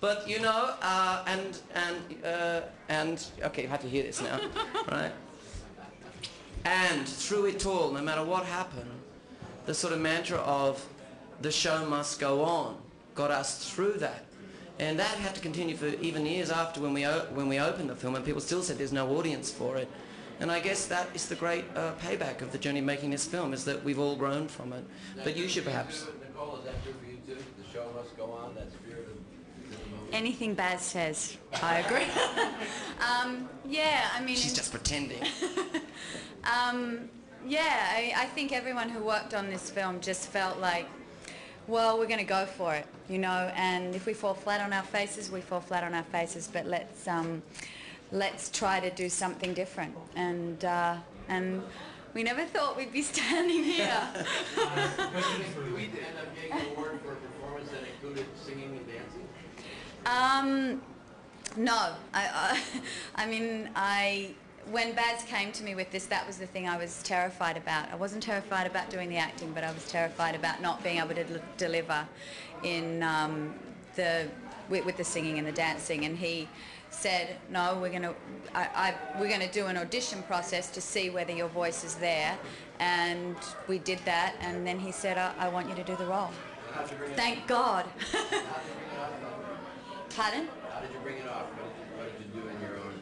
But you know, okay, you have to hear this now, right? And through it all, no matter what happened, the sort of mantra of the show must go on got us through that. And that had to continue for even years after when we opened the film, and people still said there's no audience for it. And I guess that is the great payback of the journey of making this film, is that we've all grown from it. But you should perhaps... Nicole, is that true for you too? The show must go on, that spirit of... Anything Baz says, I agree. Yeah, I mean... She's just pretending. Yeah, I think everyone who worked on this film just felt like, well, we're going to go for it, you know, and if we fall flat on our faces, we fall flat on our faces, but let's try to do something different. And we never thought we'd be standing here. Did we end up getting an award for a performance that included singing and dancing? No. I mean, when Baz came to me with this, that was the thing I was terrified about. I wasn't terrified about doing the acting, but I was terrified about not being able to deliver in with the singing and the dancing. And he said, no, we're going to do an audition process to see whether your voice is there. And we did that, and then he said, I want you to do the role. Thank God. Pardon? How did you bring it off? What did you do in your own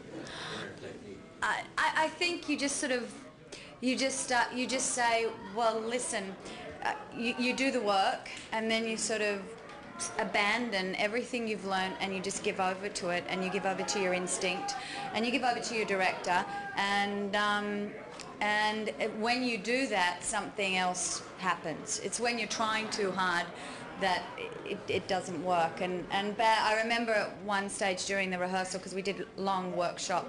inner technique? I think you just sort of, you just say, well, listen, you do the work, and then you sort of abandon everything you've learned, and you just give over to it, and you give over to your instinct, and you give over to your director, and when you do that, something else happens. It's when you're trying too hard that it doesn't work. And I remember at one stage during the rehearsal, because we did a long workshop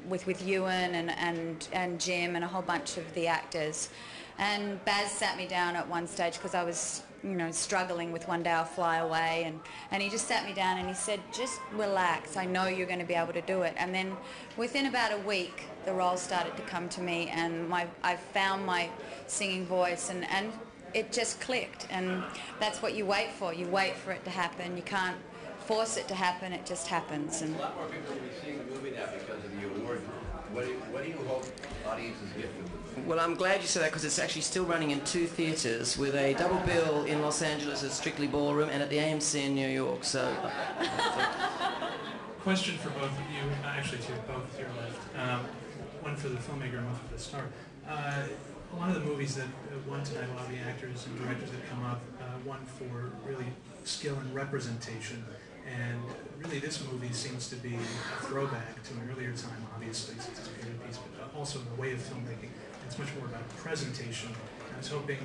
with Ewan and Jim and a whole bunch of the actors, and Baz sat me down at one stage because I was, you know, struggling with One Day I'll Fly Away, and he just sat me down and he said, just relax, I know you're going to be able to do it. And then within about a week the role started to come to me, and I found my singing voice, and it just clicked. And that's what you wait for. You wait for it to happen. You can't force it to happen, it just happens. And a lot more people will be seeing the movie now because of the award. What do you hope audiences get from it? Well, I'm glad you said that, because it's actually still running in 2 theatres, with a double bill in Los Angeles at Strictly Ballroom and at the AMC in New York. So, question for both of you, actually to both to your left. One for the filmmaker and one for the star. A lot of the movies that won tonight, a lot of the actors and directors that come up, won for really skill and representation. And really, this movie seems to be a throwback to an earlier time. Obviously, it's a period piece, but also in the way of filmmaking. It's much more about presentation. I was hoping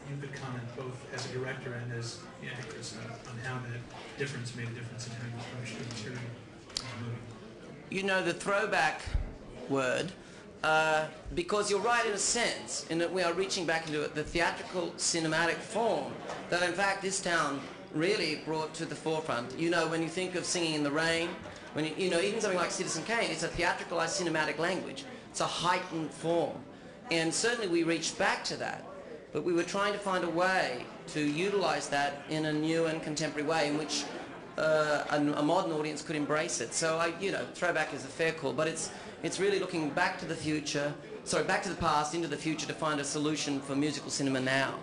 you could comment both as a director and as the actress on how that difference made a difference in how you approached the material of the movie. you know, the throwback word, because you're right in a sense, in that we are reaching back into the theatrical cinematic form that in fact this town really brought to the forefront. You know, when you think of Singing in the Rain, when you know, even something like Citizen Kane, it's a theatricalized cinematic language. It's a heightened form. And certainly we reached back to that, but we were trying to find a way to utilize that in a new and contemporary way in which a modern audience could embrace it. So, you know, throwback is a fair call, but it's really looking back to the future, sorry, back to the past, into the future to find a solution for musical cinema now.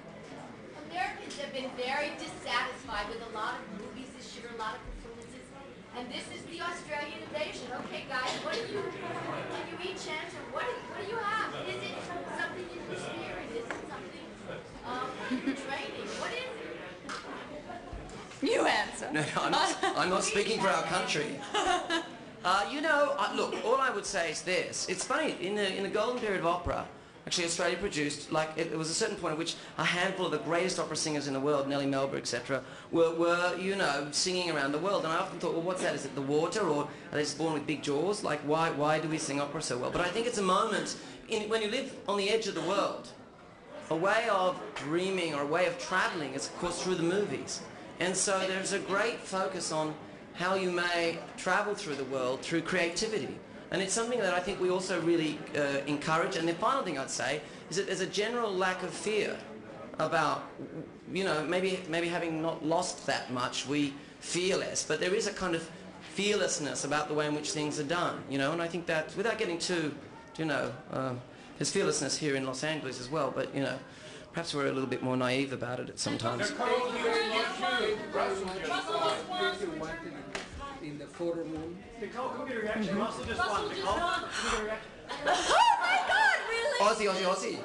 Americans have been very dissatisfied with a lot of movies this year, a lot of performances, and this is the Australian invasion. Okay, guys, what do you, can you each answer? What do you have? Is it something in the spirit? Is it something in your training? What is it? You answer. No, I'm not speaking for our country. You know, look, all I would say is this. It's funny, in the golden period of opera, actually Australia produced, like, it was a certain point at which a handful of the greatest opera singers in the world, Nellie Melba, etc., were, you know, singing around the world. And I often thought, well, what's that? Is it the water, or are they just born with big jaws? Like, why do we sing opera so well? But I think it's a moment, when you live on the edge of the world, a way of dreaming or a way of traveling is, of course, through the movies. And so there's a great focus on how you may travel through the world through creativity. And it's something that I think we also really encourage. And the final thing I'd say is that there's a general lack of fear about you know, maybe having not lost that much, we fear less. But there is a kind of fearlessness about the way in which things are done, you know, and I think that, without getting too, you know, there's fearlessness here in Los Angeles as well, but, you know, perhaps we're a little bit more naive about it sometimes. In the photo room. Nicole, come get a reaction. Russell just won. Nicole, come get a reaction. Oh my God, really? Aussie, Aussie, Aussie.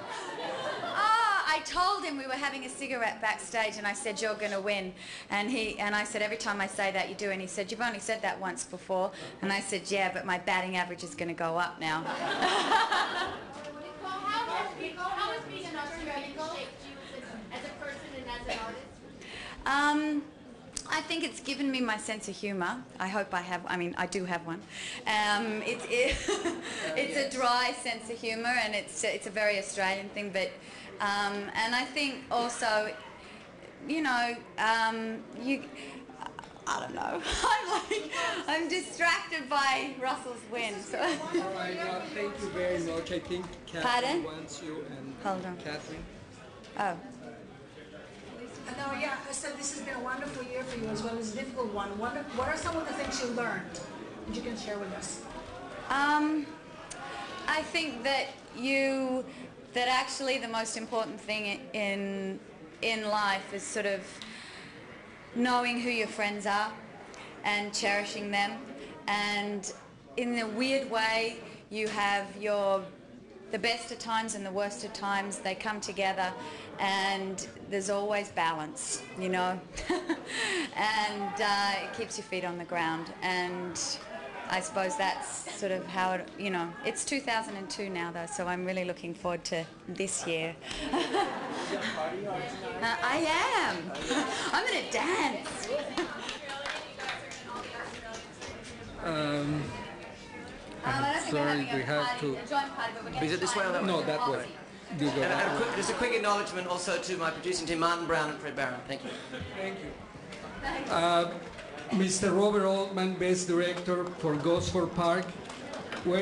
I told him we were having a cigarette backstage, and I said, you're going to win. And I said, every time I say that, you do. And he said, you've only said that once before. And I said, yeah, but my batting average is going to go up now. Nicole, how has being an Australian shaped you as a person and as an artist? I think it's given me my sense of humour. I hope I have. I mean, I do have one. It's a dry sense of humour, and it's a very Australian thing. But and I think also, you know, I don't know. I'm distracted by Russell's win. So. All right, thank you very much. I think Catherine wants you and Catherine. Oh. No, yeah, so this has been a wonderful year for you as well as a difficult one. What are some of the things you learned that you can share with us? I think that actually the most important thing in life is sort of knowing who your friends are and cherishing them. And in a weird way, you have the best of times and the worst of times. They come together, and there's always balance, you know. And it keeps your feet on the ground. And I suppose that's sort of how it, you know, it's 2002 now though, so I'm really looking forward to this year. I am. I'm going to dance. Sorry, we have to. Is it this way or that way? No, that way. You go that way. Just a quick acknowledgement also to my producing team, Martin Brown and Fred Barron. Thank you. Thank you. Mr. Robert Altman, Best Director for Gosford Park. Where